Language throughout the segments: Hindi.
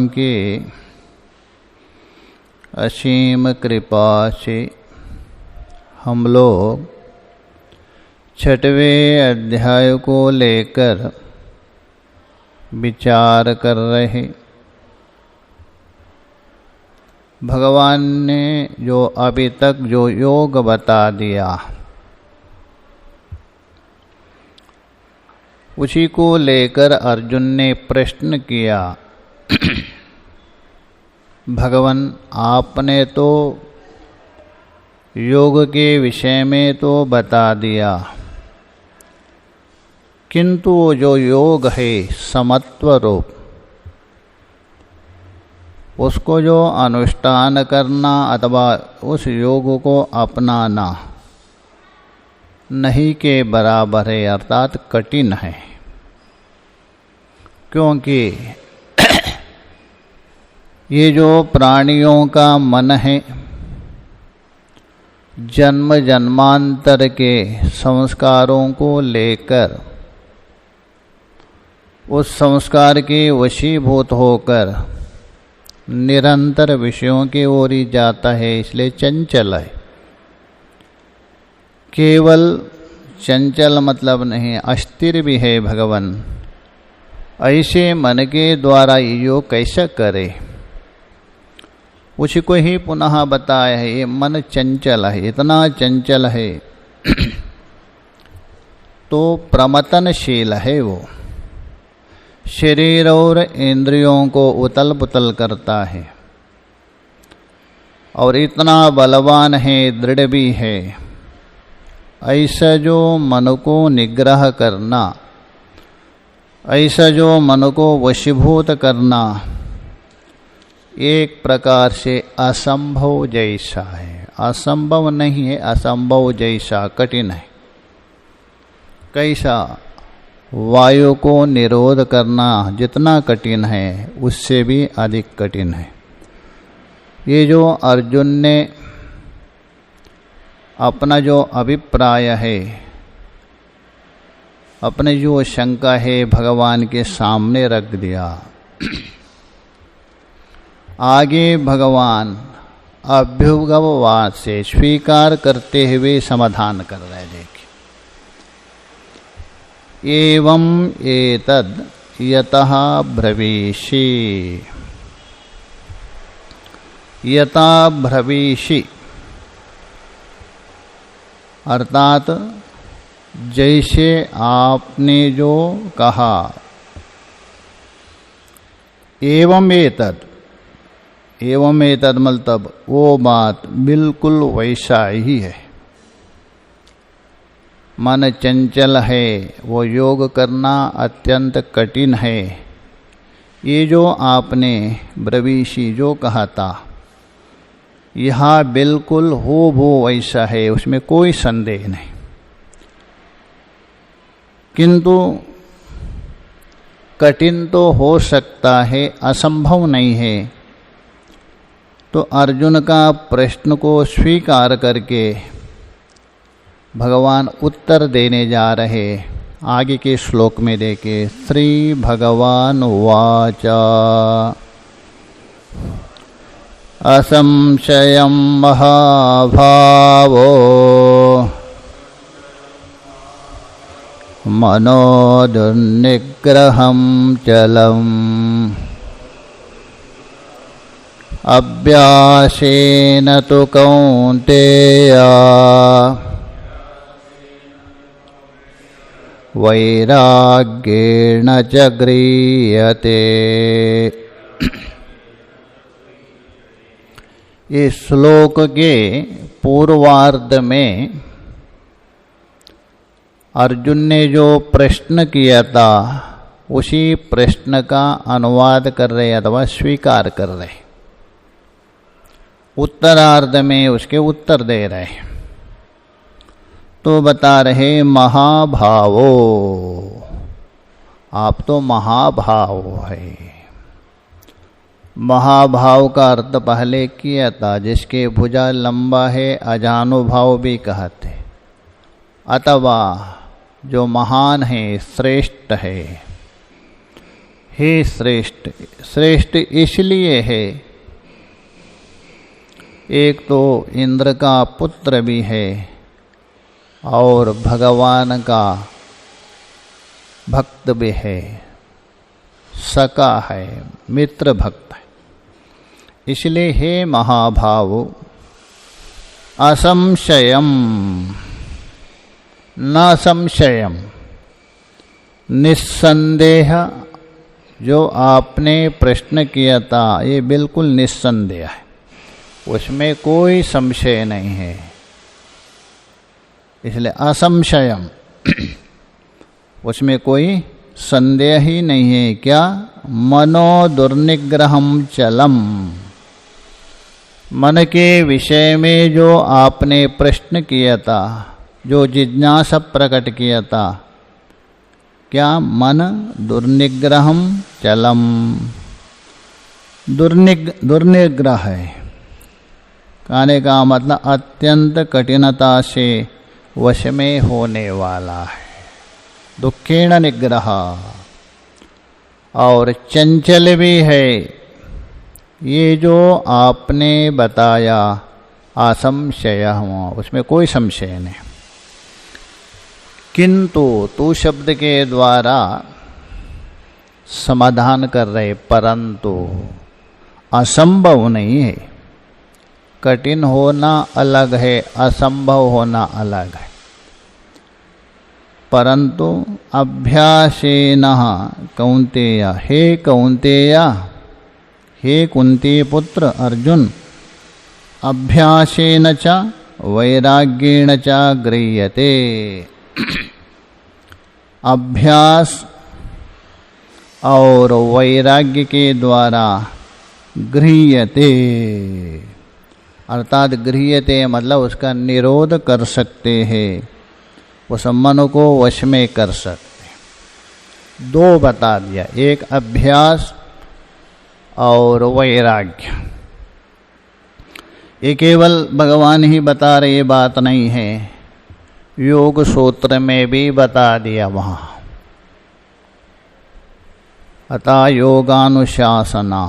भगवान की असीम कृपा से हम लोग 6वें अध्याय को लेकर विचार कर रहे। भगवान ने जो अभी तक जो योग बता दिया उसी को लेकर अर्जुन ने प्रश्न किया, भगवान आपने तो योग के विषय में तो बता दिया, किंतु वो जो योग है समत्व रूप, उसको जो अनुष्ठान करना अथवा उस योग को अपनाना नहीं के बराबर है, अर्थात कठिन है। क्योंकि ये जो प्राणियों का मन है, जन्म जन्मांतर के संस्कारों को लेकर उस संस्कार के वशीभूत होकर निरंतर विषयों की ओर ही जाता है, इसलिए चंचल है। केवल चंचल मतलब नहीं, अस्थिर भी है भगवान। ऐसे मन के द्वारा योग कैसा करे, उसी को ही पुनः बताया है। ये मन चंचल है, इतना चंचल है तो प्रमतनशील है। वो शरीर और इंद्रियों को उतल पुतल करता है और इतना बलवान है, दृढ़ भी है। ऐसा जो मन को निग्रह करना, ऐसा जो मन को वशीभूत करना, एक प्रकार से असंभव जैसा है। असंभव नहीं है, असंभव जैसा कठिन है। कैसा? वायु को निरोध करना जितना कठिन है, उससे भी अधिक कठिन है। ये जो अर्जुन ने अपना जो अभिप्राय है, अपने जो शंका है, भगवान के सामने रख दिया। आगे भगवान अभ्युगमवाद से स्वीकार करते हुए समाधान कर रहे। देखिए, एवं एतद् यतः ब्रवीषि, यथा ब्रवीषि अर्थात जैसे आपने जो कहा। एवं एतद्, एवं एतद् मतलब वो बात बिल्कुल वैसा ही है। मन चंचल है, वो योग करना अत्यंत कठिन है। ये जो आपने ब्रवीषि जो कहा था, यह बिल्कुल हूबहू वैसा है, उसमें कोई संदेह नहीं। किंतु कठिन तो हो सकता है, असंभव नहीं है। तो अर्जुन का प्रश्न को स्वीकार करके भगवान उत्तर देने जा रहे। आगे के श्लोक में देखे, श्री भगवान उवाच असंशयं महाभावो मनो दुर्निग्रहं चलम् अभ्यासेन तु कौन्तेय वैराग्येण च गृह्यते। इस श्लोक के पूर्वार्ध में अर्जुन ने जो प्रश्न किया था, उसी प्रश्न का अनुवाद कर रहे अथवा स्वीकार कर रहे। उत्तरार्ध में उसके उत्तर दे रहे। तो बता रहे, महाभावो, आप तो महाभाव है। महाभाव का अर्थ पहले किया था, जिसके भुजा लंबा है, अजानुभाव भी कहते, अथवा जो महान है, श्रेष्ठ है। हे श्रेष्ठ, श्रेष्ठ इसलिए है, एक तो इंद्र का पुत्र भी है और भगवान का भक्त भी है, सका है, मित्र भक्त है। इसलिए हे महाभाव, असंशयम न संशयम, निस्संदेह जो आपने प्रश्न किया था ये बिल्कुल निस्संदेह है, उसमें कोई संशय नहीं है। इसलिए असंशयम, उसमें कोई संदेह ही नहीं है। क्या? मनो दुर्निग्रहम चलम, मन के विषय में जो आपने प्रश्न किया था, जो जिज्ञासा प्रकट किया था, क्या? मन दुर्निग्रहम चलम, दुर्निग्रह है, कहने का मतलब अत्यंत कठिनता से वश में होने वाला है। दुखेण निग्रह, और चंचल भी है। ये जो आपने बताया असंशय, उसमें कोई संशय नहीं। किंतु तू शब्द के द्वारा समाधान कर रहे, परंतु असंभव नहीं है। कठिन होना अलग है, असंभव होना अलग है। परंतु अभ्यासेन कौन्तेय, हे कौन्तेय, हे कुंती पुत्र अर्जुन, अभ्यासेन च वैराग्येण च गृह्यते। अभ्यास और वैराग्य के द्वारा गृह्यते, अर्थात गृह्यते मतलब उसका निरोध कर सकते हैं, उस मन को वश में कर सकते। दो बता दिया, एक अभ्यास और वैराग्य। ये केवल भगवान ही बता रहे, ये बात नहीं है, योग सूत्र में भी बता दिया वहाँ। अतः योगानुशासना,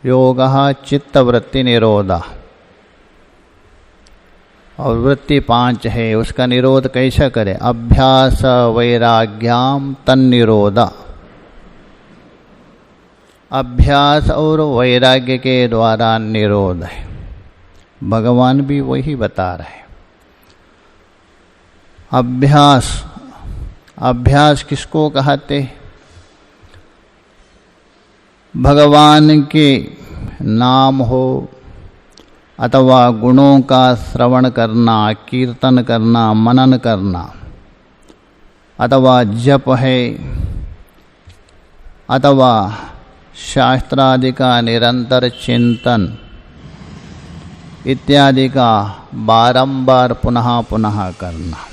योगः चित्तवृत्ति निरोधा, और वृत्ति 5 है, उसका निरोध कैसा करे? अभ्यास वैराग्याम तन्निरोधा। अभ्यास और वैराग्य के द्वारा निरोध है। भगवान भी वही बता रहे। अभ्यास, अभ्यास किसको कहते? भगवान के नाम हो अथवा गुणों का श्रवण करना, कीर्तन करना, मनन करना, अथवा जप है, अथवा शास्त्रादि का निरंतर चिंतन इत्यादि का बारंबार पुनः पुनः करना।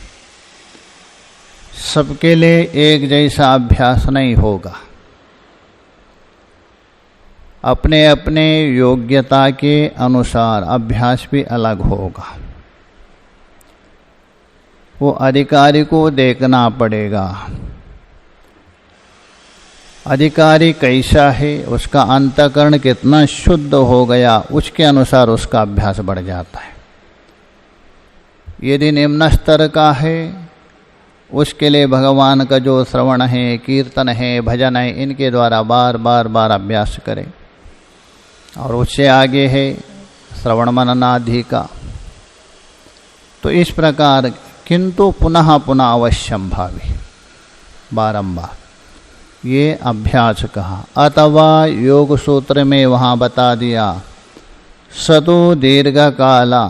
सबके लिए एक जैसा अभ्यास नहीं होगा, अपने अपने योग्यता के अनुसार अभ्यास भी अलग होगा। वो अधिकारी को देखना पड़ेगा, अधिकारी कैसा है, उसका अंतःकरण कितना शुद्ध हो गया, उसके अनुसार उसका अभ्यास बढ़ जाता है। यदि निम्न स्तर का है, उसके लिए भगवान का जो श्रवण है, कीर्तन है, भजन है, इनके द्वारा बार बार बार अभ्यास करें। और उससे आगे है श्रवण मननादि का। तो इस प्रकार किंतु पुनः पुनः अवश्यम भावी, बारंबार ये अभ्यास कहा। अथवा योग सूत्र में वहाँ बता दिया, सतो दीर्घ काला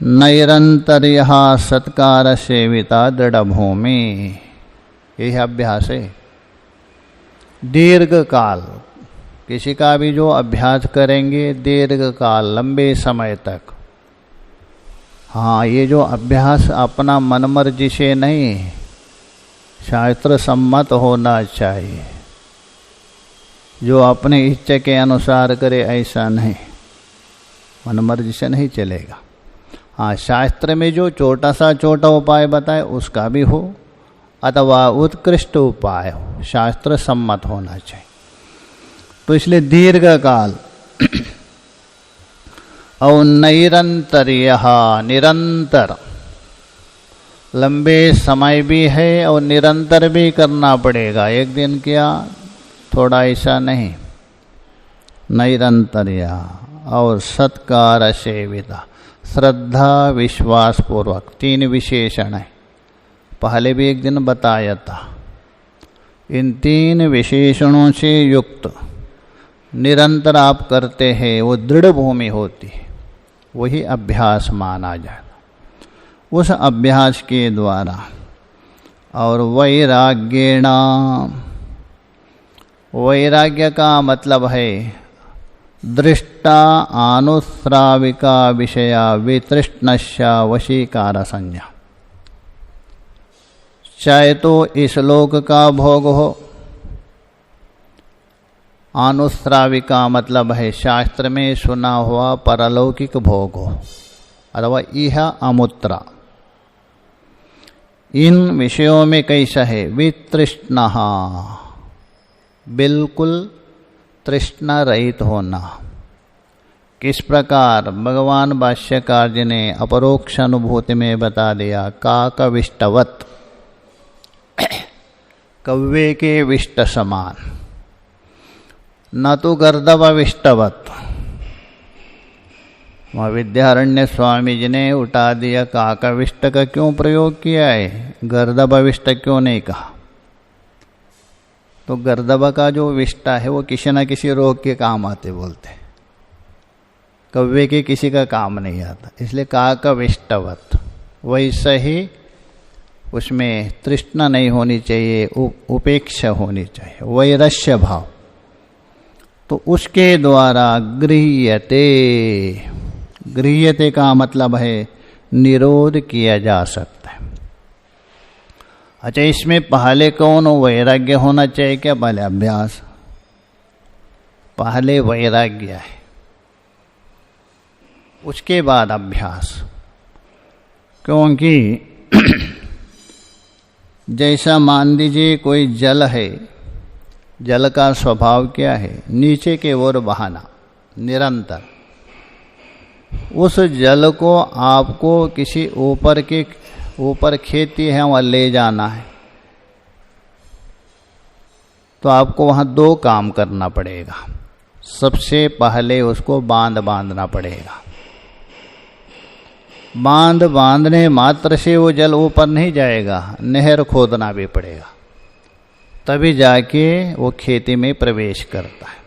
नैरंतर्य सत्कार सेविता दृढ़ भूमि। यह अभ्यास है। दीर्घ काल, किसी का भी जो अभ्यास करेंगे दीर्घ काल, लंबे समय तक। हाँ, ये जो अभ्यास अपना मनमर्जी से नहीं, शास्त्र सम्मत होना चाहिए। जो अपने इच्छा के अनुसार करे ऐसा नहीं, मनमर्जी से नहीं चलेगा। हाँ, शास्त्र में जो छोटा सा छोटा उपाय बताए उसका भी हो, अथवा उत्कृष्ट उपाय हो, शास्त्र सम्मत होना चाहिए। तो इसलिए दीर्घ काल और नैरंतर्य, निरंतर, लंबे समय भी है और निरंतर भी करना पड़ेगा। एक दिन किया थोड़ा, ऐसा नहीं, नैरंतर्य और सत्कार सेविता, श्रद्धा विश्वास पूर्वक, 3 विशेषण है, पहले भी एक दिन बताया था। इन 3 विशेषणों से युक्त निरंतर आप करते हैं, वो दृढ़ भूमि होती है, वही अभ्यास माना जाए। उस अभ्यास के द्वारा और वैराग्येण, वैराग्य का मतलब है दृष्टा आनुश्राविका विषया वितृष्णस्य वशीकार संज्ञा। चाहे तो इस लोक का भोग हो, आनुश्राविका मतलब है शास्त्र में सुना हुआ परलौकिक भोग हो, अथवा इह अमुत्रा। इन विषयों में कैसा है, वितृष्ण, बिल्कुल तृष्णा रहित होना। किस प्रकार, भगवान भाष्यकार जी ने अपरोक्ष अनुभूति में बता दिया, काकविष्टवत, कव्वे के विष्ट समान, न तो गर्दभविष्टवत। वहाँ विद्यारण्य स्वामी जी ने उठा दिया, काकविष्ट का क्यों प्रयोग किया है, गर्दभविष्ट क्यों नहीं कहा। तो गर्दभ का जो विष्टा है वो किसी न किसी रोग के काम आते बोलते, कव्वे के किसी का काम नहीं आता, इसलिए काकविष्टवत। वैसे ही उसमें तृष्णा नहीं होनी चाहिए, उपेक्षा होनी चाहिए, वैरस्य भाव। तो उसके द्वारा गृह्यते, गृह्यते का मतलब है निरोध किया जा सकता है। अच्छा, इसमें पहले कौन वैराग्य होना चाहिए क्या, पहले अभ्यास? पहले वैराग्य है, उसके बाद अभ्यास। क्योंकि जैसा मान लीजिए कोई जल है, जल का स्वभाव क्या है, नीचे के ओर बहाना निरंतर। उस जल को आपको किसी ऊपर खेती है वहाँ ले जाना है, तो आपको वहाँ 2 काम करना पड़ेगा। सबसे पहले उसको बांधना पड़ेगा। बांधने मात्र से वो जल ऊपर नहीं जाएगा, नहर खोदना भी पड़ेगा, तभी जाके वो खेती में प्रवेश करता है।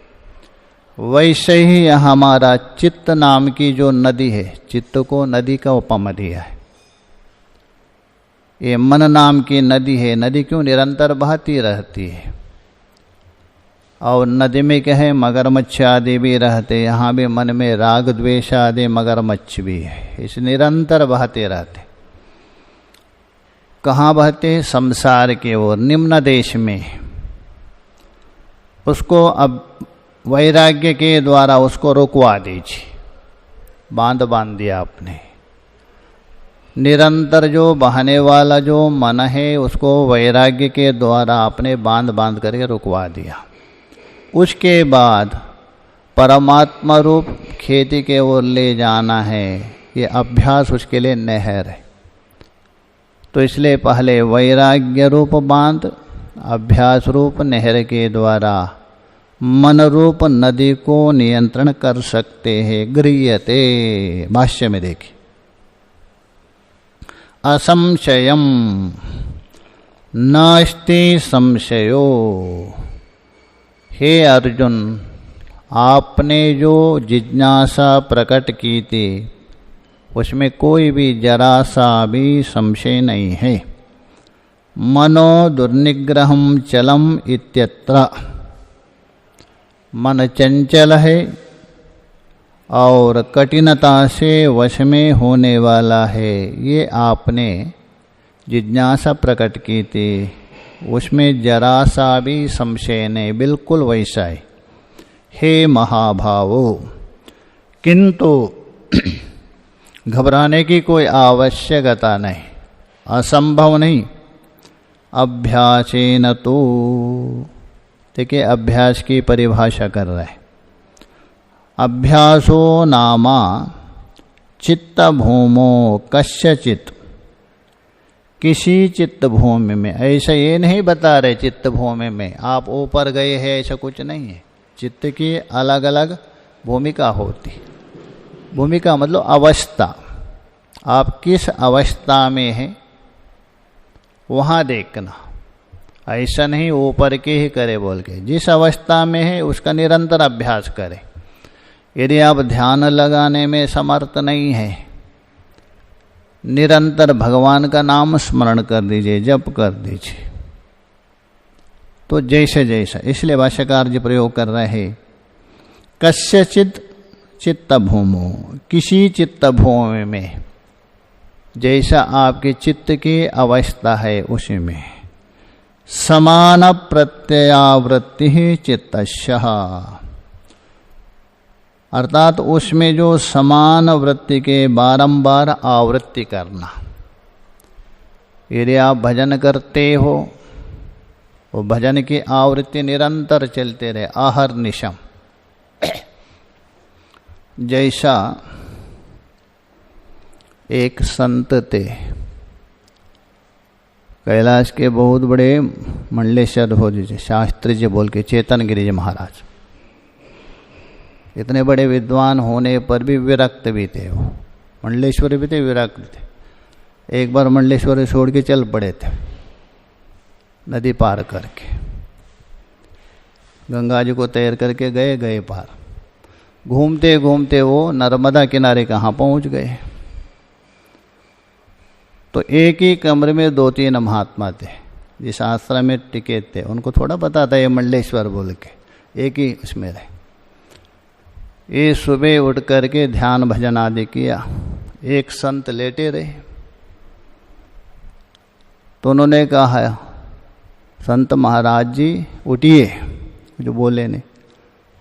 वैसे ही हमारा चित्त नाम की जो नदी है, चित्त को नदी का उपमा दिया है। ये मन नाम की नदी है, नदी क्यों निरंतर बहती रहती है, और नदी में क्या है, मगरमच्छ आदि भी रहते, यहाँ भी मन में राग द्वेष आदि मगरमच्छ भी है, इस निरंतर बहते रहते। कहाँ बहते, संसार के ओर, निम्न देश में। उसको अब वैराग्य के द्वारा उसको रुकवा दीजिए, बांध दिया आपने। निरंतर जो बहने वाला जो मन है उसको वैराग्य के द्वारा आपने बांध करके रुकवा दिया। उसके बाद परमात्मा रूप खेती के ओर ले जाना है, ये अभ्यास उसके लिए नहर है। तो इसलिए पहले वैराग्य रूप बांध, अभ्यास रूप नहर के द्वारा मन रूप नदी को नियंत्रण कर सकते हैं। गृह्यते, भाष्य में देखिए, असंशयम नास्ति संशयो। हे अर्जुन, आपने जो जिज्ञासा प्रकट की थी उसमें कोई भी जरा सा भी संशय नहीं है। मनो दुर्निग्रहम चलम इत्यत्र, मन चंचल है और कठिनता से वश में होने वाला है, ये आपने जिज्ञासा प्रकट की थी, उसमें जरा सा भी संशय नहीं, बिल्कुल वैसा है। हे महाभावो, किंतु घबराने की कोई आवश्यकता नहीं, असंभव नहीं। अभ्यासेन तो, देखिए अभ्यास की परिभाषा कर रहे हैं। अभ्यासो नामा चित्त भूमो कस्यचित्, किसी चित्त भूमि में, ऐसा ये नहीं बता रहे चित्त भूमि में आप ऊपर गए हैं, ऐसा कुछ नहीं है। चित्त की अलग अलग भूमिका होती। भूमिका मतलब अवस्था, आप किस अवस्था में हैं वहाँ देखना, ऐसा नहीं ऊपर के ही करे बोल के। जिस अवस्था में है उसका निरंतर अभ्यास करें। यदि आप ध्यान लगाने में समर्थ नहीं है, निरंतर भगवान का नाम स्मरण कर दीजिए, जप कर दीजिए, तो जैसे जैसा, इसलिए भाष्यकार जी प्रयोग कर रहे हैं कस्यचित् चित्त भूमो, किसी चित्त भूमि में, जैसा आपके चित्त की अवस्था है उसी में समान प्रत्ययावृत्ति चित्तस्यः, अर्थात उसमें जो समान वृत्ति के बारंबार आवृत्ति करना। यदि आप भजन करते हो, वो भजन की आवृत्ति निरंतर चलते रहे आहर्निशम। जैसा एक संत थे, कैलाश के बहुत बड़े मंडलेश्वर हो जी, शास्त्री जी बोल के, चेतन गिरि जी महाराज, इतने बड़े विद्वान होने पर भी विरक्त भी थे। वो मंडलेश्वरी भी थे, विरक्त थे। एक बार मंडलेश्वरी छोड़ के चल पड़े थे, नदी पार करके, गंगा जी को तैर करके गए पार। घूमते घूमते वो नर्मदा किनारे कहाँ पहुँच गए। तो एक ही कमरे में 2-3 महात्मा थे, जिस आश्रम में टिके थे, उनको थोड़ा पता था ये मंडलेश्वर बोल के, एक ही उसमें रहे। ये सुबह उठ करके ध्यान भजन आदि किया। एक संत लेटे रहे, तो उन्होंने कहा संत महाराज जी उठिए, जो बोले ने,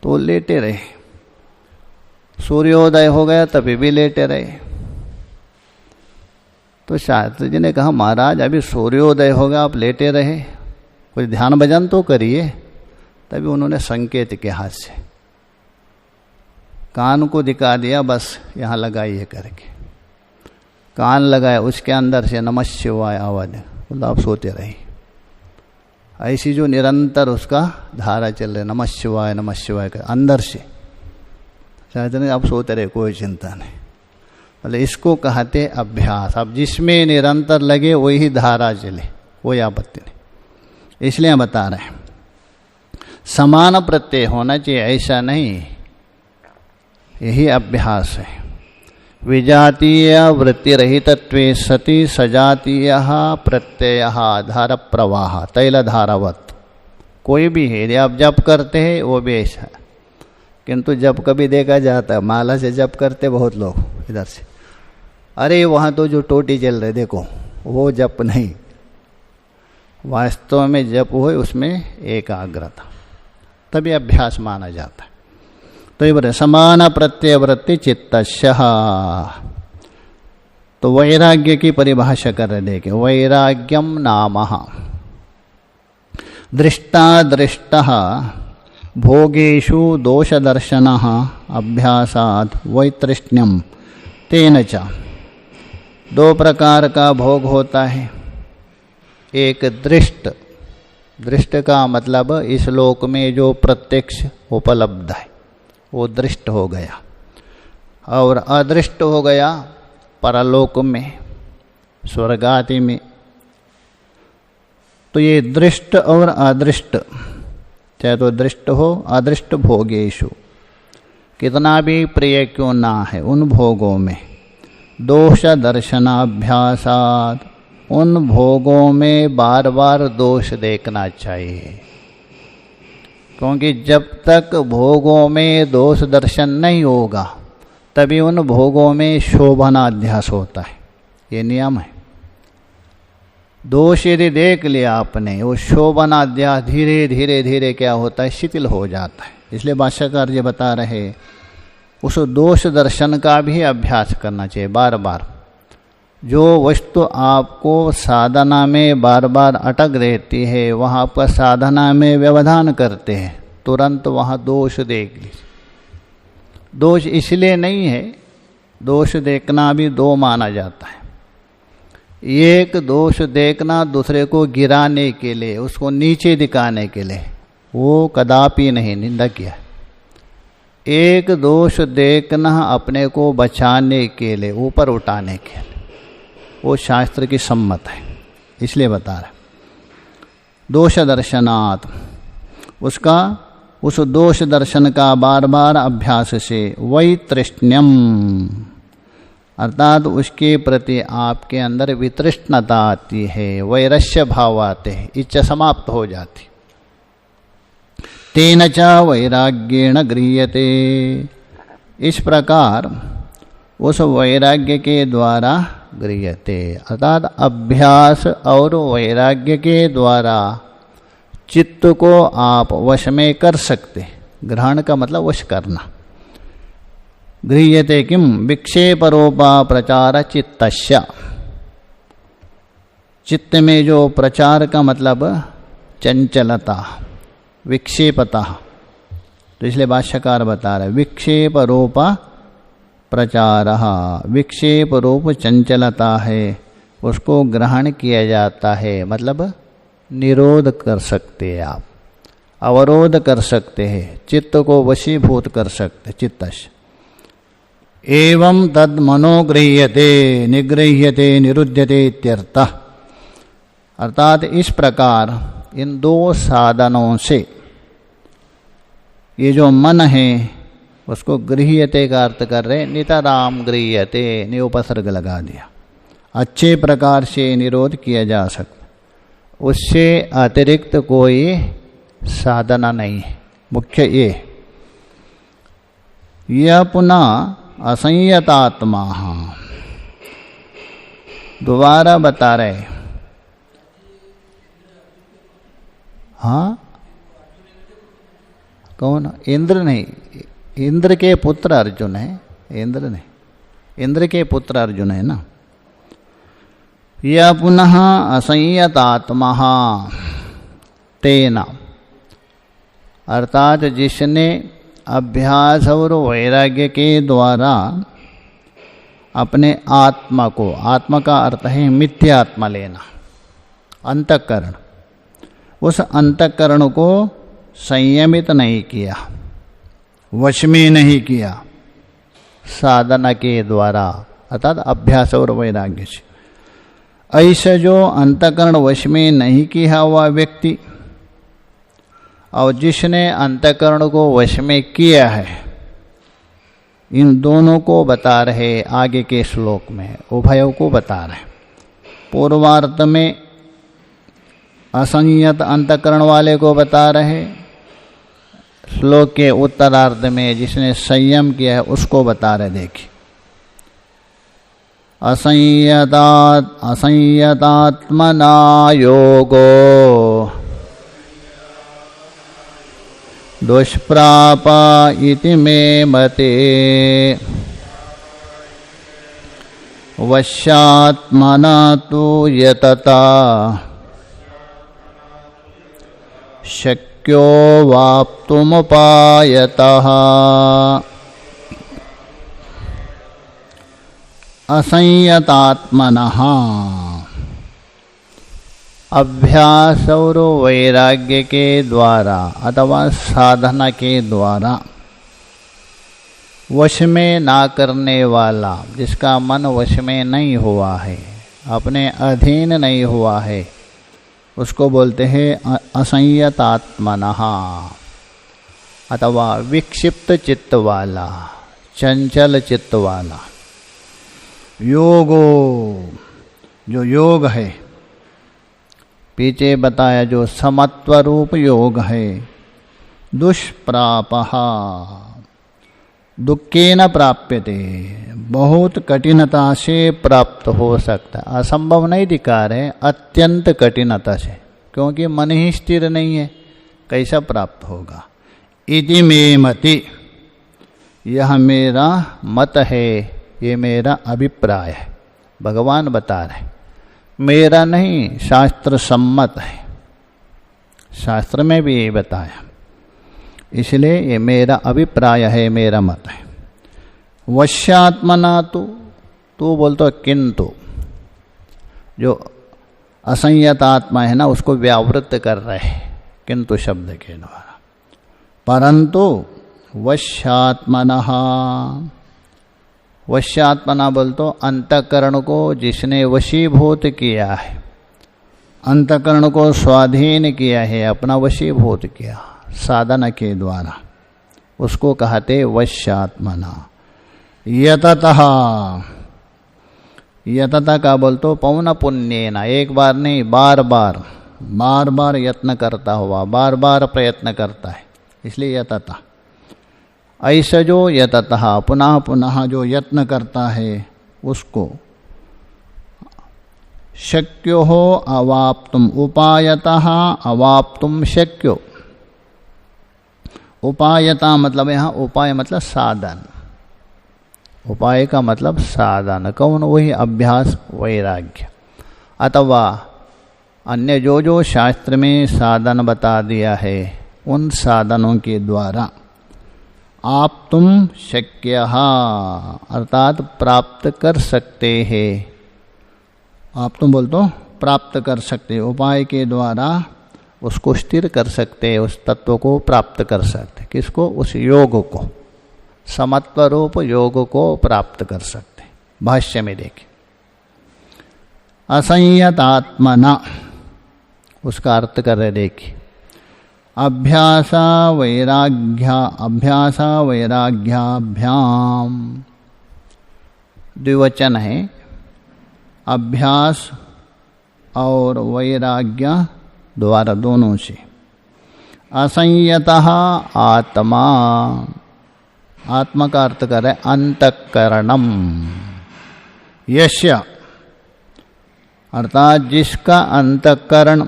तो लेटे रहे। सूर्योदय हो गया तभी भी लेटे रहे। तो शास्त्री जी ने कहा महाराज अभी सूर्योदय हो गया, आप लेटे रहे, कुछ ध्यान भजन तो करिए। तभी उन्होंने संकेत के हाथ से कान को दिखा दिया, बस यहाँ लगाइए करके कान लगाया, उसके अंदर से नमः शिवाय आवाज, बोला आप सोते रहे। ऐसी जो निरंतर उसका धारा चल रहा है, नमः शिवाय का अंदर से, शायद नहीं आप सोते रहे, कोई चिंता नहीं। मतलब इसको कहते अभ्यास। अब जिसमें निरंतर लगे वही धारा चले, कोई आपत्ति नहीं। इसलिए हम बता रहे हैं समान प्रत्यय होना चाहिए, ऐसा नहीं, यही अभ्यास है। विजातीय वृत्ति रहितत्वे सति सजातीय प्रत्यय धार प्रवाह तैल धारावत। कोई भी है, यदि आप जप करते हैं वो भी ऐसा है, किंतु जब कभी देखा जाता है माला से जप करते बहुत लोग इधर से, अरे वहाँ तो जो टोटी चल रहे देखो, वो जप नहीं, वास्तव में जप हो उसमें एकाग्रता, तभी अभ्यास माना जाता है। तो ये बोले समान प्रत्ययवृत्ति चित्तस्यः। तो वैराग्य की परिभाषा कर रहे, देखे वैराग्यम नामः दृष्टादृष्टः भोगेषु दोषदर्शनः अभ्यासात् वैतृष्ण्यम तेन च। 2 प्रकार का भोग होता है। एक दृष्ट, दृष्ट का मतलब इस लोक में जो प्रत्यक्ष उपलब्ध है वो दृष्ट हो गया, और अदृष्ट हो गया परलोक में, स्वर्गादि में। तो ये दृष्ट और अदृष्ट, चाहे तो दृष्ट हो अदृष्ट भोगेशु, कितना भी प्रिय क्यों ना है उन भोगों में, दोष दर्शनाभ्यासात, उन भोगों में बार बार दोष देखना चाहिए। क्योंकि जब तक भोगों में दोष दर्शन नहीं होगा तभी उन भोगों में शोभनाध्यास होता है, ये नियम है। दोष यदि देख लिया आपने, वो शोभनाध्यास धीरे धीरे धीरे क्या होता है, शिथिल हो जाता है। इसलिए भाष्यकार जी बता रहे उस दोष दर्शन का भी अभ्यास करना चाहिए बार बार। जो वस्तु आपको साधना में बार बार अटक रहती है, वहाँ आपका साधना में व्यवधान करते हैं, तुरंत वहाँ दोष देख लीजिए। दोष इसलिए नहीं है, दोष देखना भी दो माना जाता है। एक दोष देखना दूसरे को गिराने के लिए, उसको नीचे दिखाने के लिए, वो कदापि नहीं निंदा किया। एक दोष देखना अपने को बचाने के लिए, ऊपर उठाने के लिए, वो शास्त्र की सम्मत है, इसलिए बता रहे। दोष दर्शनात्, उसका उस दोष दर्शन का बार बार अभ्यास से वैतृष्ण्यम, अर्थात उसके प्रति आपके अंदर वितृष्णता आती है, वैरस्य भाव आते हैं, इच्छा समाप्त हो जाती। तेन च वैराग्येण गृह्यते, इस प्रकार उस वैराग्य के द्वारा गृह्यते, अर्थात अभ्यास और वैराग्य के द्वारा चित्त को आप वश में कर सकते। ग्रहण का मतलब वश करना। गृह्यते किम विक्षेपरूपा प्रचार चित्तस्य, चित्त में जो प्रचार का मतलब चंचलता, विक्षेपता, तो इसलिए भाष्यकार बता रहे विक्षेप रूप प्रचार, विक्षेप रूप चंचलता है, उसको ग्रहण किया जाता है, मतलब निरोध कर सकते हैं आप, अवरोध कर सकते हैं, चित्त को वशीभूत कर सकते चित्तश। एवं तद मनोगृह्यते निगृह्यते निरुध्यते इत्यर्थः, अर्थात इस प्रकार इन दो साधनों से ये जो मन है उसको गृह्यते का अर्थ कर रहे, नितराम गृह्यते, ने उपसर्ग लगा दिया, अच्छे प्रकार से निरोध किया जा सकता, उससे अतिरिक्त कोई साधना नहीं है। मुख्य ये यह पुनः असंयतात्मा, दोबारा बता रहे। हाँ, कौन? इंद्र नहीं, इंद्र के पुत्र अर्जुन है, इंद्र नहीं, इंद्र के पुत्र अर्जुन है ना। यह पुनः असंयतात्मा तेना, अर्थात जिसने अभ्यास और वैराग्य के द्वारा अपने आत्मा को, आत्मा का अर्थ है मिथ्यात्मा लेना, अंतःकरण, उस अंतःकरण को संयमित नहीं किया, वश में नहीं किया साधना के द्वारा, अर्थात अभ्यास और वैराग्य से। ऐसा जो अंतःकरण वश में नहीं किया हुआ व्यक्ति और जिसने अंतःकरण को वश में किया है, इन दोनों को बता रहे आगे के श्लोक में, उभयों को बता रहे। पूर्वार्ध में असंयत अंतःकरण वाले को बता रहे, श्लोक के उत्तरार्ध में जिसने संयम किया है उसको बता रहे। देखिए, असंयतात्मना योगो दुष्प्राप इति मे मते, वश्यात्मना तु यतता शक्यो वाप्तुमुपायतः। असंयतात्मनः, अभ्यास और वैराग्य के द्वारा अथवा साधना के द्वारा वश में ना करने वाला, जिसका मन वश में नहीं हुआ है, अपने अधीन नहीं हुआ है, उसको बोलते हैं असंयतात्मनः, अथवा विक्षिप्त चित्त वाला, चंचल चित्त वाला। योगो, जो योग है, पीछे बताया जो समत्व रूप योग है, दुष्प्रापः, दुःखेन प्राप्यते, बहुत कठिनता से प्राप्त हो सकता है। असंभव नहीं दिखा रहे, अत्यंत कठिनता से, क्योंकि मन ही स्थिर नहीं है, कैसा प्राप्त होगा। इति मे मति, यह मेरा मत है, ये मेरा अभिप्राय है, भगवान बता रहे, मेरा नहीं, शास्त्र सम्मत है, शास्त्र में भी ये बताया, इसलिए ये मेरा अभिप्राय है, मेरा मत है। वश्यात्मना तो बोलते किंतु, जो असंयत आत्मा है ना, उसको व्यावृत्त कर रहे हैं किंतु शब्द के द्वारा। परंतु वश्यात्मनः, वश्यात्मना बोलतो अंतःकरण को जिसने वशीभूत किया है, अंतःकरण को स्वाधीन किया है, अपना वशीभूत किया साधन के द्वारा, उसको कहते वश्यात्मना। यततः, यतता का बोलतो पौन पुण्येन, एक बार नहीं बार बार, बार बार यत्न करता हुआ, बार बार प्रयत्न करता है, इसलिए यतता। ऐसा जो यततः पुनः पुनः जो यत्न करता है उसको शक्यो हो अवाप्तुम, उपायतः अवाप्तुम शक्यो। उपायता मतलब यहाँ उपाय मतलब साधन, उपाय का मतलब साधन, कौन? वही अभ्यास वैराग्य, अथवा अन्य जो जो शास्त्र में साधन बता दिया है उन साधनों के द्वारा आप तुम शक्य, अर्थात प्राप्त कर सकते हैं। आप तुम बोल तो प्राप्त कर सकते, उपाय के द्वारा उसको स्थिर कर सकते, उस तत्व को प्राप्त कर सकते। किसको? उस योग को, समत्व रूप योग को प्राप्त कर सकते। भाष्य में देखें, असंयतात्मना, उसका अर्थ कर रहे देखिए, अभ्यास वैराग्याभ्याम, द्विवचन है, अभ्यास और वैराग्य द्वारा दोनों से। असंयतः आत्मा, आत्मा का अर्थ करे अंतःकरणम, यस्य अर्थात जिसका अंतःकरण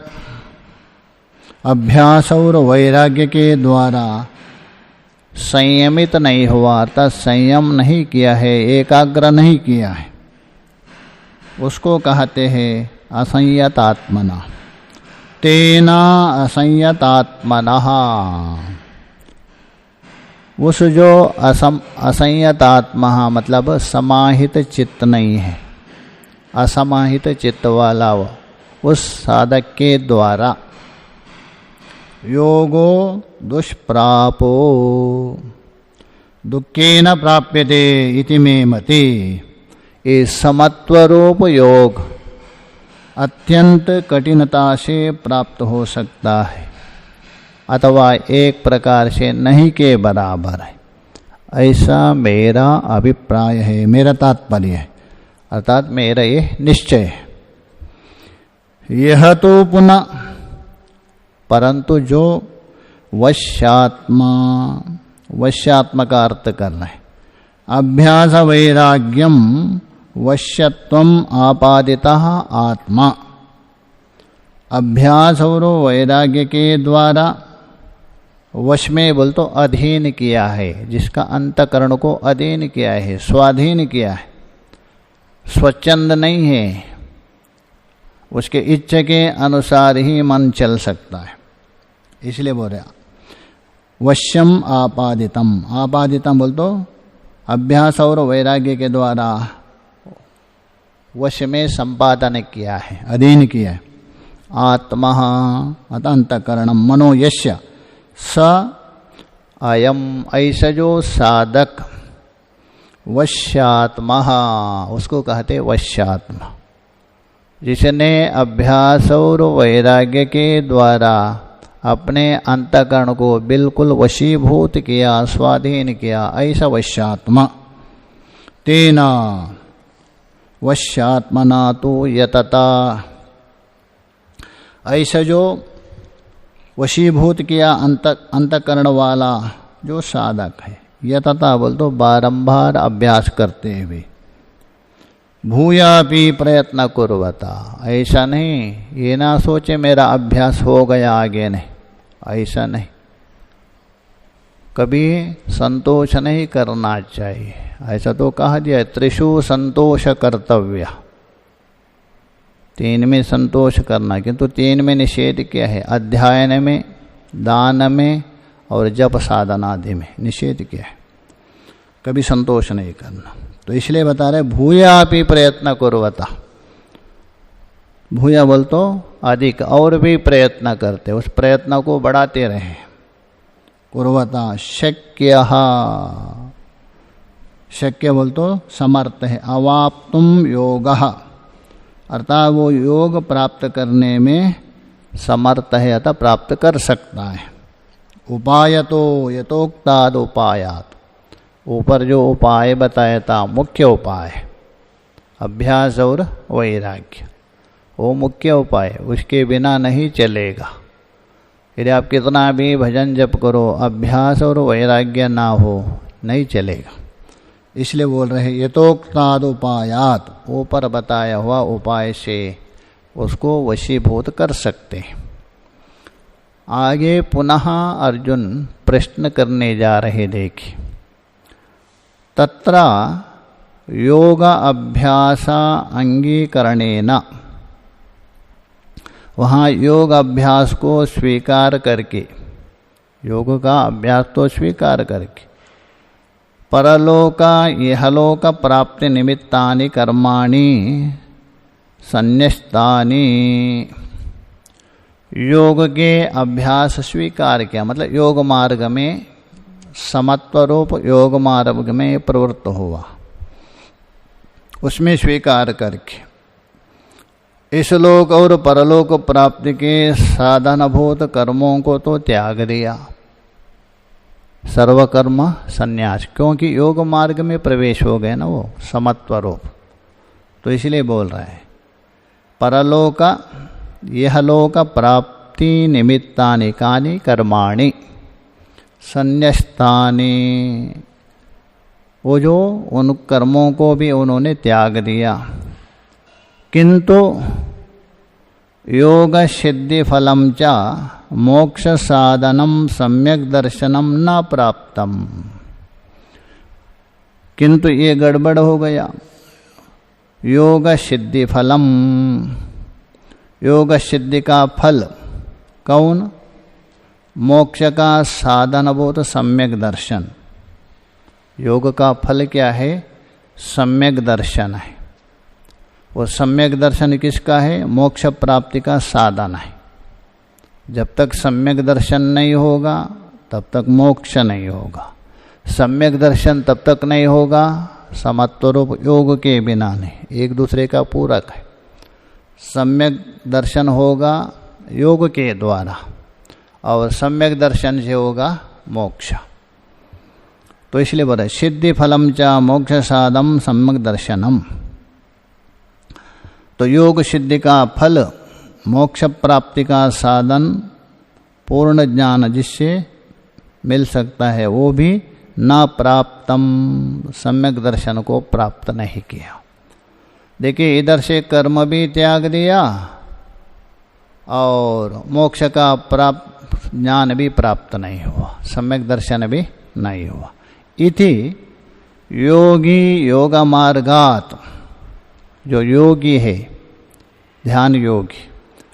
अभ्यास और वैराग्य के द्वारा संयमित नहीं हुआ, अर्थात संयम नहीं किया है, एकाग्र नहीं किया है, उसको कहते हैं असंयतात्मना। तेना असंयतात्मनः, उस जो असंयतात्मा मतलब समाहित चित्त नहीं है, असमाहित चित्त वाला वो, उस साधक के द्वारा योगो दुष्प्रापो दुखेन प्राप्यते इति मे मति। ये समत्वरूप योग अत्यंत कठिनता से प्राप्त हो सकता है, अथवा एक प्रकार से नहीं के बराबर है, ऐसा मेरा अभिप्राय है, मेरा तात्पर्य है, अर्थात मेरा ये निश्चय है। यह तो पुनः, परंतु जो वश्यात्मा, वश्यात्मा का अर्थ करना है, अभ्यास वैराग्यम वश्यत्वम आपादितः आत्मा, अभ्यास और वैराग्य के द्वारा वश में बोल तो अधीन किया है, जिसका अंतःकरण को अधीन किया है, स्वाधीन किया है, स्वच्छंद नहीं है, उसके इच्छा के अनुसार ही मन चल सकता है, इसलिए बोल रहे वश्यम आपादितम। आपादितम बोल तो अभ्यास और वैराग्य के द्वारा वश में संपादन किया है, अधीन किया है। आत्मा अंतःकरणम मनो यस्य स अयम, ऐसा जो साधक वश्यात्मा, उसको कहते वश्यात्मा, जिसने अभ्यास और वैराग्य के द्वारा अपने अंतःकरण को बिल्कुल वशीभूत किया, स्वाधीन किया, ऐसा वश्यात्मा। तेना वश्यात्मना तो यतता, ऐसा जो वशीभूत किया अंतःकरण वाला जो साधक है, यतता बोल तो बारंबार अभ्यास करते हुए, भूयापि प्रयत्न कुर्वता, ऐसा नहीं ये ना सोचे मेरा अभ्यास हो गया आगे नहीं, ऐसा नहीं, कभी संतोष नहीं करना चाहिए। ऐसा तो कहा दिया त्रिषु संतोष कर्तव्य, तीन में संतोष करना, किंतु तीन में निषेध क्या है? अध्ययन में, दान में और जप साधना आदि में निषेध क्या है? कभी संतोष नहीं करना। तो इसलिए बता रहे भूयापि प्रयत्न कुर्वता, भूया बोल तो अधिक, और भी प्रयत्न करते, उस प्रयत्न को बढ़ाते रहे। कुर्वता शक्य, शक्य बोल तो समर्थ है। अवाप्तुम योगः, अर्थात वो योग प्राप्त करने में समर्थ है, अतः प्राप्त कर सकता है। उपायतो यथोक्ताद उपायात, ऊपर जो उपाय बताया था मुख्य उपाय, अभ्यास और वैराग्य, वो मुख्य उपाय, उसके बिना नहीं चलेगा। यदि आप कितना भी भजन जप करो, अभ्यास और वैराग्य ना हो, नहीं चलेगा। इसलिए बोल रहे यथोक्ताद उपायात, ऊपर बताया हुआ उपाय से उसको वशीभूत कर सकते हैं। आगे पुनः अर्जुन प्रश्न करने जा रहे, देखिए। तत्र योग अभ्यास अंगीकरणेन, वहाँ योग अभ्यास को स्वीकार करके, योग का अभ्यास तो स्वीकार करके, परलोक इहलोक प्राप्ति निमित्तानि कर्माणि संन्यस्तानि, योग के अभ्यास स्वीकार किया, मतलब योग मार्ग में, समत्व रूप योग मार्ग में प्रवृत्त हुआ, उसमें स्वीकार करके इस लोक और परलोक प्राप्ति के साधनभूत कर्मों को तो त्याग दिया, सर्वकर्म संन्यास, क्योंकि योग मार्ग में प्रवेश हो गए ना वो समत्व रूप। तो इसलिए बोल रहे हैं परलोक यह लोक प्राप्ति निमित्तानि कानि कर्माणि संन्यस्तानि, वो जो उन कर्मों को भी उन्होंने त्याग दिया। किंतु योग सिद्धि फलम च मोक्ष साधनम सम्यक दर्शनम न प्राप्तम, किंतु ये गड़बड़ हो गया। योग सिद्धि फलम, योग सिद्धि का फल कौन? मोक्ष का साधनभूत सम्यक दर्शन। योग का फल क्या है? सम्यक दर्शन है। वो सम्यक दर्शन किसका है? मोक्ष प्राप्ति का साधन है। जब तक सम्यक दर्शन नहीं होगा तब तक मोक्ष नहीं होगा। सम्यक दर्शन तब तक नहीं होगा समत्व रूप योग के बिना नहीं, एक दूसरे का पूरक है। सम्यक दर्शन होगा योग के द्वारा और सम्यक दर्शन से होगा मोक्ष। तो इसलिए बोले सिद्धि फलम च मोक्ष साधम सम्यक दर्शनम। तो योग सिद्धि का फल, मोक्ष प्राप्ति का साधन, पूर्ण ज्ञान जिससे मिल सकता है, वो भी न प्राप्तम, सम्यक दर्शन को प्राप्त नहीं किया। देखिए इधर से कर्म भी त्याग दिया और मोक्ष का प्राप्त ज्ञान भी प्राप्त नहीं हुआ, सम्यक दर्शन भी नहीं हुआ। इति योगी योग मार्गात, जो योगी है ध्यान योगी,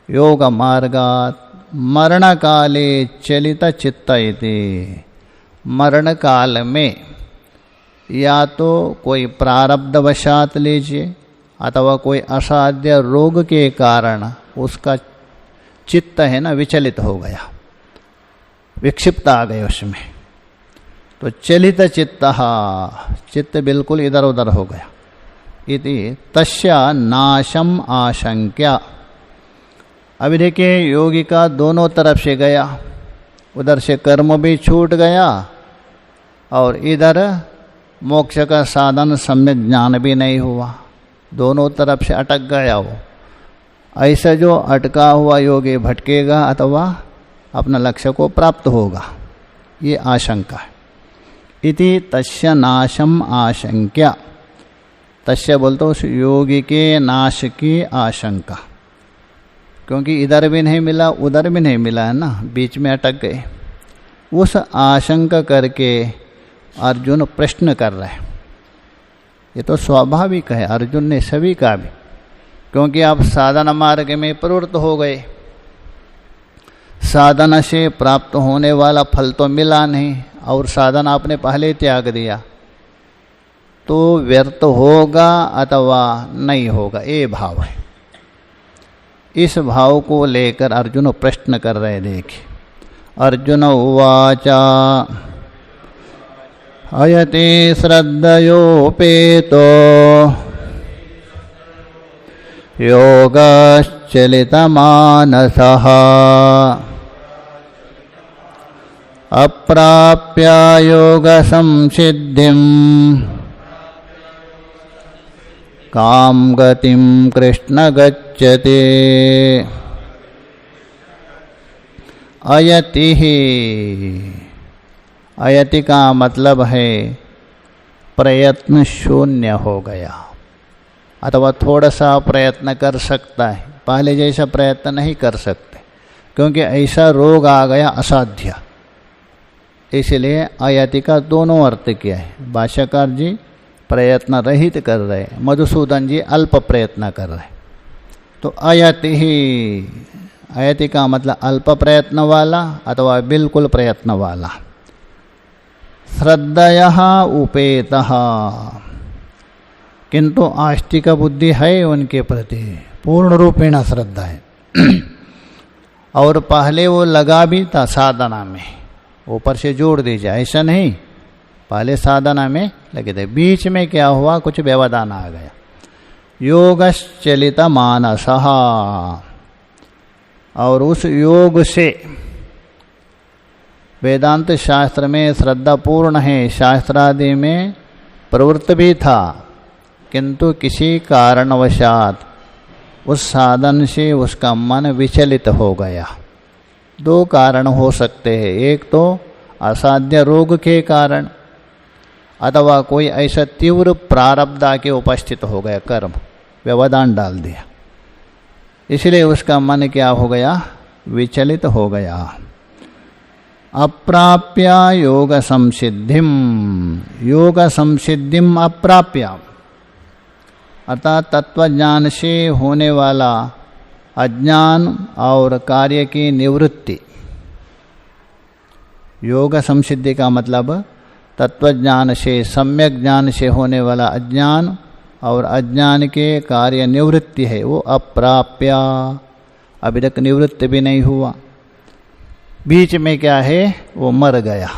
योग मार्गात मरण काले चलित चित्त इति, मरण काल में या तो कोई प्रारब्धवशात लीजिए अथवा कोई असाध्य रोग के कारण उसका चित्त है ना विचलित हो गया, विक्षिप्त आ गए उसमें, तो चलित चित्त बिल्कुल इधर उधर हो गया। इति तस्य नाशम आशंक्य। अभी देखिए योगी का दोनों तरफ से गया, उधर से कर्म भी छूट गया और इधर मोक्ष का साधन सम्यक ज्ञान भी नहीं हुआ, दोनों तरफ से अटक गया वो। ऐसा जो अटका हुआ योगी भटकेगा अथवा अपना लक्ष्य को प्राप्त होगा, ये आशंका है। इति तस्य नाशम आशंक्य, तस्य बोलते उस योगी के नाश की आशंका, क्योंकि इधर भी नहीं मिला उधर भी नहीं मिला है ना, बीच में अटक गए। उस आशंका करके अर्जुन प्रश्न कर रहे हैं। ये तो स्वाभाविक है, अर्जुन ने सभी का भी क्योंकि आप साधन मार्ग में प्रवृत्त हो गए, साधन से प्राप्त होने वाला फल तो मिला नहीं और साधन आपने पहले त्याग दिया, तो व्यर्थ होगा अथवा नहीं होगा, ये भाव है। इस भाव को लेकर अर्जुन प्रश्न कर रहे। देखिए, अर्जुन उवाचा अयति श्रद्धयोपेतो योगश्चलितमानसः अप्राप्य योगसंसिद्धिं कां गतिं कृष्ण गच्छति। अयति ही, अयति का मतलब है प्रयत्न शून्य हो गया, अथवा थोड़ा सा प्रयत्न कर सकता है, पहले जैसा प्रयत्न नहीं कर सकते, क्योंकि ऐसा रोग आ गया असाध्य। इसलिए अयति का दोनों अर्थ किया है। भाष्यकार जी प्रयत्न रहित कर रहे, मधुसूदन जी अल्प प्रयत्न कर रहे। तो अयति ही, अयति का मतलब अल्प प्रयत्न वाला अथवा बिल्कुल प्रयत्न वाला। श्रद्धयः उपेतः, किंतु आस्तिक बुद्धि है उनके प्रति, पूर्ण रूपेण श्रद्धा है। और पहले वो लगा भी था साधना में, ऊपर से जोड़ दीजिए, ऐसा नहीं, पहले साधना में लगे थे, बीच में क्या हुआ, कुछ व्यवधान आ गया। योगश्चलित मानसः, और उस योग से, वेदांत शास्त्र में श्रद्धा पूर्ण है, शास्त्रादि में प्रवृत्त भी था, किंतु किसी कारणवशात उस साधन से उसका मन विचलित हो गया। दो कारण हो सकते हैं, एक तो असाध्य रोग के कारण, अथवा कोई ऐसा तीव्र प्रारब्ध के उपस्थित हो गया, कर्म व्यवधान डाल दिया, इसलिए उसका मन क्या हो गया, विचलित हो गया। अप्राप्य योग संसिद्धिम, योग संसिद्धिम अप्राप्य, अर्थात तत्वज्ञान से होने वाला अज्ञान और कार्य की निवृत्ति। योग संसिद्धि का मतलब तत्वज्ञान से, सम्यक ज्ञान से होने वाला अज्ञान और अज्ञान के कार्य निवृत्ति है, वो अप्राप्य, अभी तक निवृत्ति भी नहीं हुआ, बीच में क्या है, वो मर गया।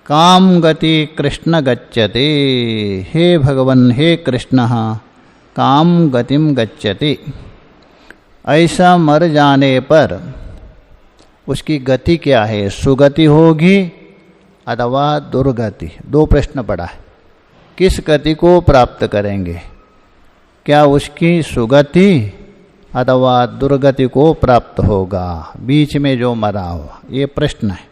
काम गति कृष्ण गच्छति, हे भगवन हे कृष्ण काम गतिम गच्छति। ऐसा मर जाने पर उसकी गति क्या है, सुगति होगी अथवा दुर्गति। दो प्रश्न पड़ा है, किस गति को प्राप्त करेंगे, क्या उसकी सुगति अथवा दुर्गति को प्राप्त होगा, बीच में जो मरा हुआ, ये प्रश्न है।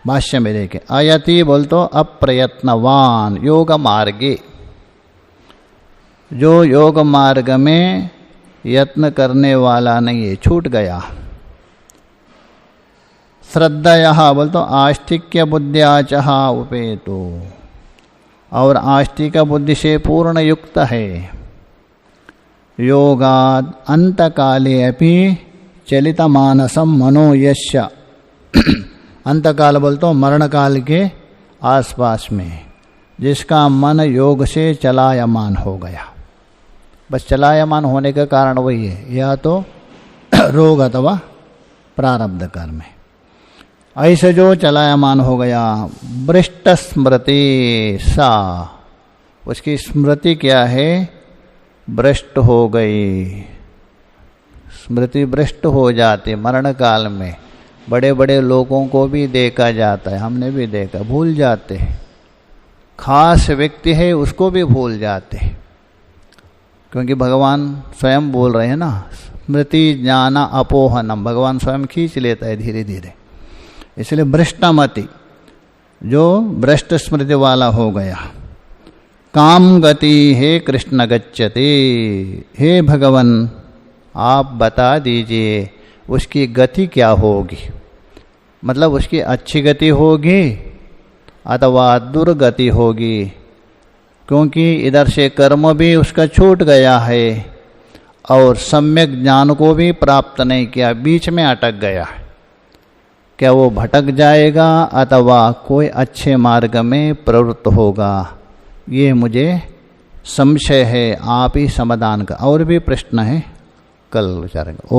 भाष्य में देखें, अयति बोल तो अप्रयत्नवान योग मार्गे, जो योग मार्ग में यत्न करने वाला नहीं है, छूट गया। श्रद्धयः बोल तो आस्तिक्य बुद्ध्याचः उपेतो, और आस्तिक बुद्धि से पूर्ण युक्त है। योगाद अंतकाले अपि चलितमानसम मनो यस्य, अंतकाल बोल तो मरण काल के आसपास में, जिसका मन योग से चलायमान हो गया। बस चलायमान होने का कारण वही है, या तो रोग अथवा प्रारब्ध कर्म है। ऐसे जो चलायमान हो गया, भ्रष्ट स्मृति सा, उसकी स्मृति क्या है, भ्रष्ट हो गई। स्मृति भ्रष्ट हो जाती मरण काल में। बड़े बड़े लोगों को भी देखा जाता है, हमने भी देखा, भूल जाते हैं। खास व्यक्ति है उसको भी भूल जाते हैं, क्योंकि भगवान स्वयं बोल रहे हैं ना, स्मृति ज्ञान अपोहनम, भगवान स्वयं खींच लेता है धीरे धीरे। इसलिए भ्रष्टमति, जो भ्रष्ट स्मृति वाला हो गया। काम गति हे कृष्ण गच्छति, हे भगवान आप बता दीजिए उसकी गति क्या होगी, मतलब उसकी अच्छी गति होगी अथवा दुर्गति होगी, क्योंकि इधर से कर्म भी उसका छूट गया है और सम्यक ज्ञान को भी प्राप्त नहीं किया, बीच में अटक गया, क्या वो भटक जाएगा अथवा कोई अच्छे मार्ग में प्रवृत्त होगा? ये मुझे संशय है, आप ही समाधान का। और भी प्रश्न है, कल विचारेंगे।